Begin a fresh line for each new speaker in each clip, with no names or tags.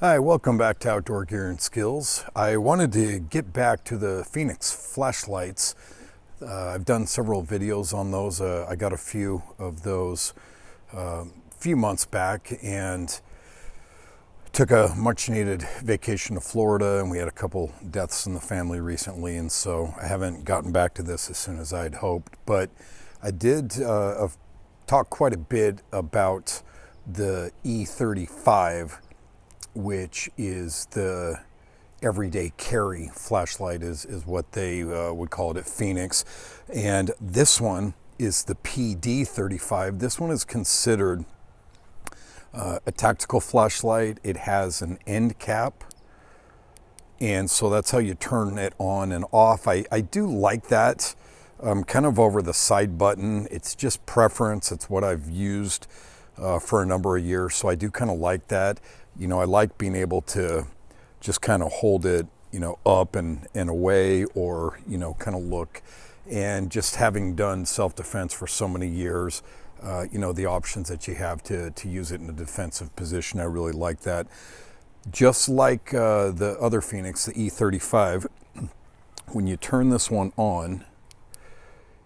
Hi, welcome back to Outdoor Gear and Skills. I wanted to get back to the Fenix flashlights. I've done several videos on those. I got a few of those a few months back and took a much needed vacation to Florida, and we had a couple deaths in the family recently, and so I haven't gotten back to this as soon as I'd hoped. But I did talk quite a bit about the E35, which is the everyday carry flashlight is what they would call it at Fenix. And this one is the PD35. This one is considered a tactical flashlight. It has an end cap, and so that's how you turn it on and off. I do like that, kind of over the side button. It's just preference. It's what I've used for a number of years, so I do kind of like that. You know, I like being able to just kind of hold it, you know, up and away, or, you know, kind of look. And just having done self-defense for so many years, you know, the options that you have to use it in a defensive position, I really like that. Just like the other Fenix, the E35, when you turn this one on,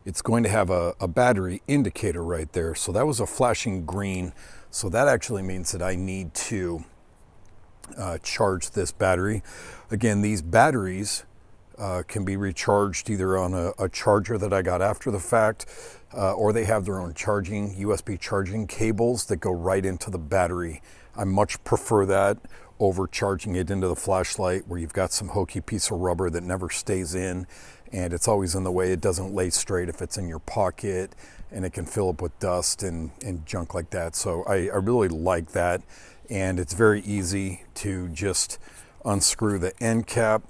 it's going to have a battery indicator right there. So that was a flashing green. So that actually means that I need to charge this battery. Again, these batteries can be recharged either on a charger that I got after the fact, or they have their own charging, USB charging cables that go right into the battery. I much prefer that over charging it into the flashlight, where you've got some hokey piece of rubber that never stays in, and it's always in the way. It doesn't lay straight if it's in your pocket, and it can fill up with dust and junk like that. So I really like that. And it's very easy to just unscrew the end cap.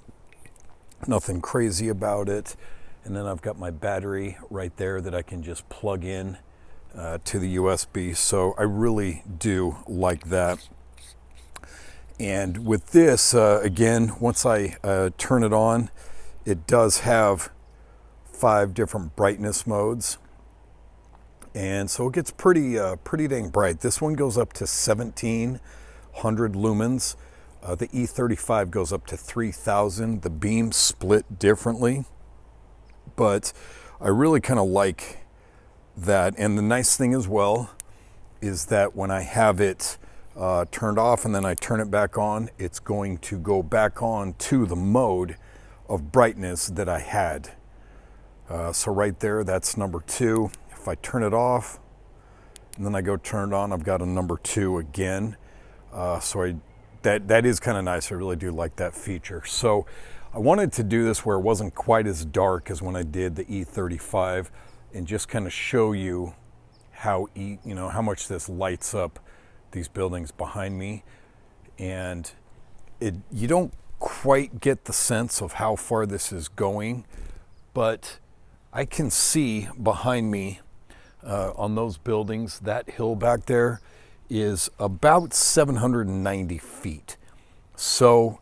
Nothing crazy about it. And then I've got my battery right there that I can just plug in to the USB. So I really do like that. And with this, again, once I turn it on, it does have 5 different brightness modes. And so it gets pretty dang bright. This one goes up to 1700 lumens. The E35 goes up to 3000. The beams split differently, but I really kind of like that. And the nice thing as well is that when I have it turned off and then I turn it back on, it's going to go back on to the mode of brightness that I had. So right there, that's number 2. If I turn it off and then I go turn it on, I've got a number 2 again. So that is kind of nice. I really do like that feature. So I wanted to do this where it wasn't quite as dark as when I did the E35, and just kind of show you how how much this lights up these buildings behind me. And you don't quite get the sense of how far this is going, but I can see behind me on those buildings, that hill back there is about 790 feet. So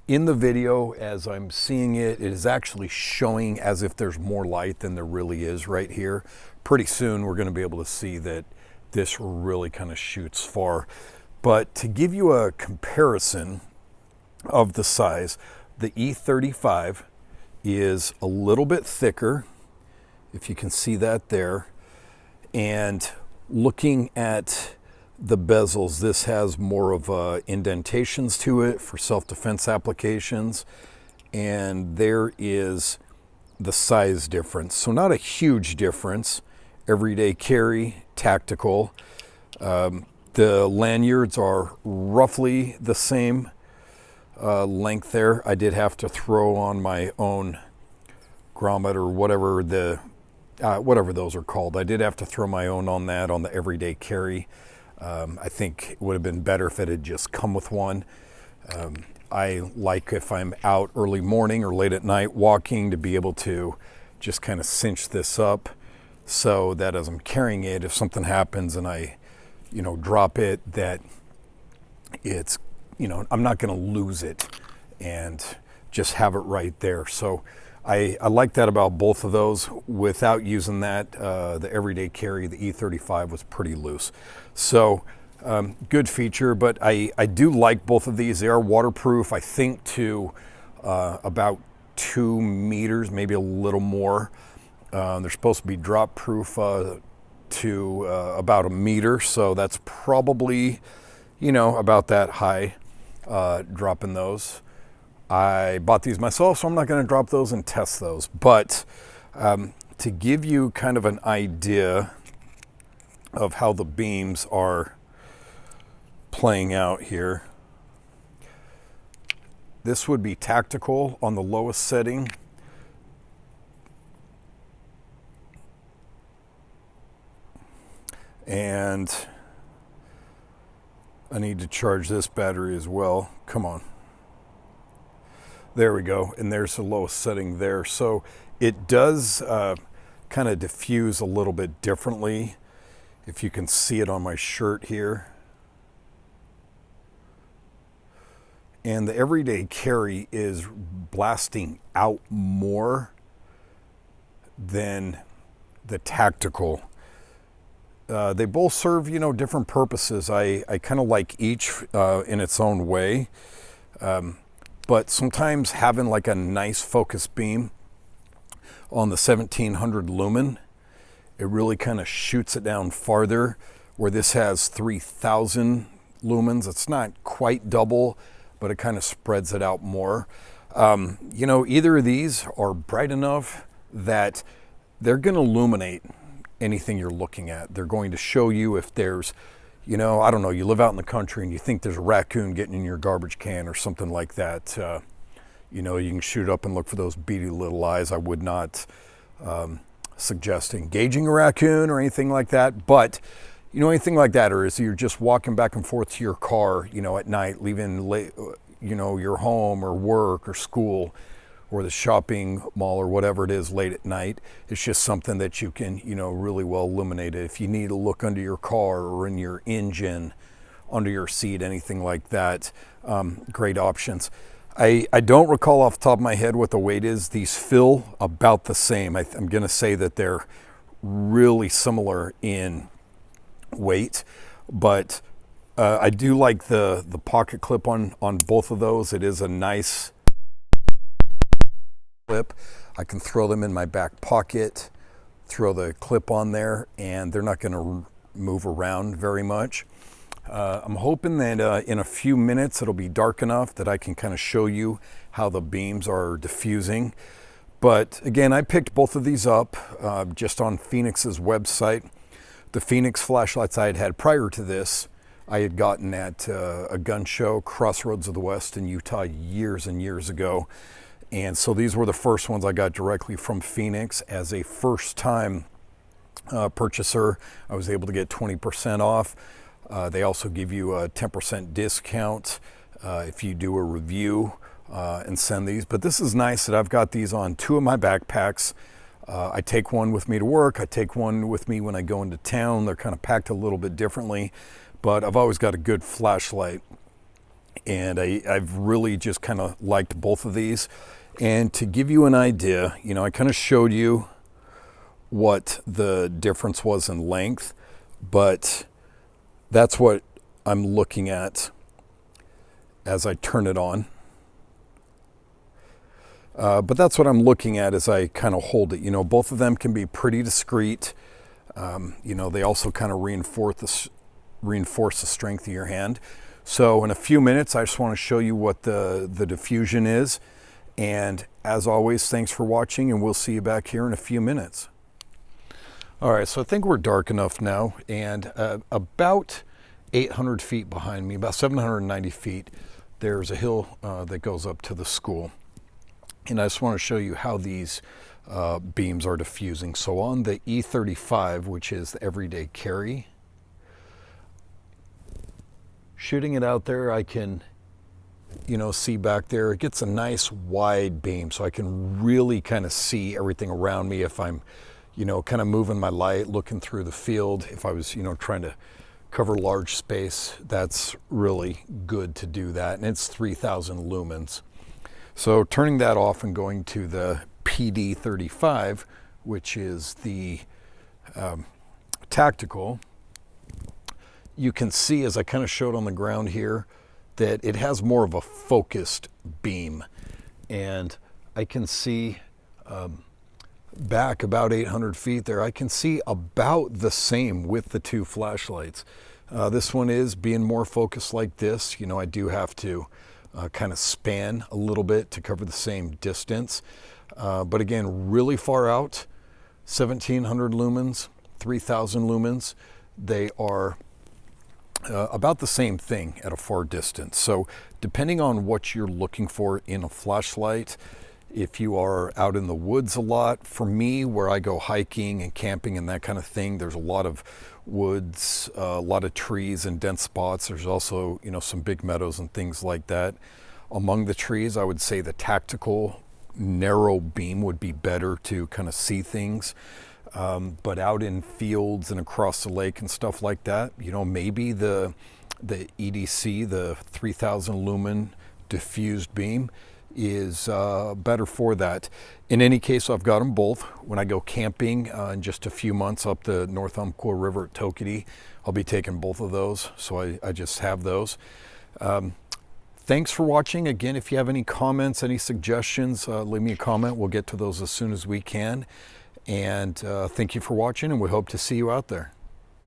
in the video, as I'm seeing it, it is actually showing as if there's more light than there really is right here. Pretty soon we're going to be able to see that this really kind of shoots far. But to give you a comparison of the size, the E35 is a little bit thicker, if you can see that there. And looking at the bezels, this has more of indentations to it for self-defense applications, and there is the size difference. So not a huge difference. Everyday carry, tactical. The lanyards are roughly the same length there. I did have to throw on my own grommet, or whatever those are called. I did have to throw my own on that on the everyday carry. I think it would have been better if it had just come with one. I like, if I'm out early morning or late at night walking, to be able to just kind of cinch this up so that as I'm carrying it, if something happens and I, drop it, that it's, I'm not going to lose it and just have it right there. So I like that about both of those. Without using that, the everyday carry, the E35 was pretty loose. So Good feature, but I do like both of these. They are waterproof, I think, to about 2 meters, maybe a little more. They're supposed to be drop proof to about 1 meter, so that's probably, you know, about that high, dropping those. I bought these myself, so I'm not going to drop those and test those. But to give you kind of an idea of how the beams are playing out here, this would be tactical on the lowest setting. And I need to charge this battery as well. Come on. There we go. And there's the lowest setting there. So it does kind of diffuse a little bit differently. If you can see it on my shirt here. And the everyday carry is blasting out more than the tactical. They both serve, you know, different purposes. I kind of like each in its own way. But sometimes having like a nice focus beam on the 1700 lumen, it really kind of shoots it down farther, where this has 3000 lumens. It's not quite double, but it kind of spreads it out more. You know, either of these are bright enough that they're going to illuminate anything you're looking at. They're going to show you if there's, you know, I don't know, you live out in the country and you think there's a raccoon getting in your garbage can or something like that. You know, you can shoot up and look for those beady little eyes. I would not suggest engaging a raccoon or anything like that, but you know, anything like that, or is you're just walking back and forth to your car, you know, at night, leaving late, you know, your home or work or school or the shopping mall or whatever it is late at night. It's just something that you can, you know, really well illuminate it. If you need to look under your car or in your engine, under your seat, anything like that, great options. I don't recall off the top of my head what the weight is. These feel about the same. I'm going to say that they're really similar in weight, but I do like the pocket clip on both of those. It is a nice clip. I can throw them in my back pocket, throw the clip on there, and they're not going to move around very much. I'm hoping that in a few minutes it'll be dark enough that I can kind of show you how the beams are diffusing. But again, I picked both of these up just on Fenix's website. The Fenix flashlights I had prior to this, I had gotten at a gun show, Crossroads of the West in Utah, years and years ago. And so these were the first ones I got directly from Fenix. As a first-time purchaser, I was able to get 20% off. They also give you a 10% discount if you do a review and send these. But this is nice that I've got these on 2 of my backpacks. I take one with me to work. I take one with me when I go into town. They're kind of packed a little bit differently, but I've always got a good flashlight. And I've really just kind of liked both of these. And to give you an idea, you know, I kind of showed you what the difference was in length, but that's what I'm looking at as I turn it on. But that's what I'm looking at as I kind of hold it. You know, both of them can be pretty discreet. You know, they also kind of reinforce the strength of your hand. So in a few minutes, I just want to show you what the diffusion is. And as always, thanks for watching, and we'll see you back here in a few minutes. All right, so I think we're dark enough now, and about 800 feet behind me, about 790 feet, there's a hill that goes up to the school. And I just want to show you how these beams are diffusing. So on the E35, which is the everyday carry, shooting it out there, I can, you know, see back there. It gets a nice wide beam, so I can really kind of see everything around me if I'm, you know, kind of moving my light, looking through the field. If I was, you know, trying to cover large space, that's really good to do that. And it's 3000 lumens. So turning that off and going to the PD35, which is the tactical, you can see, as I kind of showed on the ground here, that it has more of a focused beam. And I can see back about 800 feet there, I can see about the same with the two flashlights. This one is being more focused like this. You know, I do have to kind of span a little bit to cover the same distance. But again, really far out, 1700 lumens, 3000 lumens, they are about the same thing at a far distance. So depending on what you're looking for in a flashlight, if you are out in the woods a lot, for me, where I go hiking and camping and that kind of thing, there's a lot of woods, a lot of trees and dense spots. There's also, you know, some big meadows and things like that. Among the trees, I would say the tactical narrow beam would be better to kind of see things. But out in fields and across the lake and stuff like that, you know, maybe the EDC, the 3000 lumen diffused beam, is better for that. In any case, I've got them both. When I go camping in just a few months up the North Umpqua River at Toketee, I'll be taking both of those, so I just have those. Thanks for watching. Again, if you have any comments, any suggestions, leave me a comment. We'll get to those as soon as we can. And thank you for watching, and we hope to see you out there.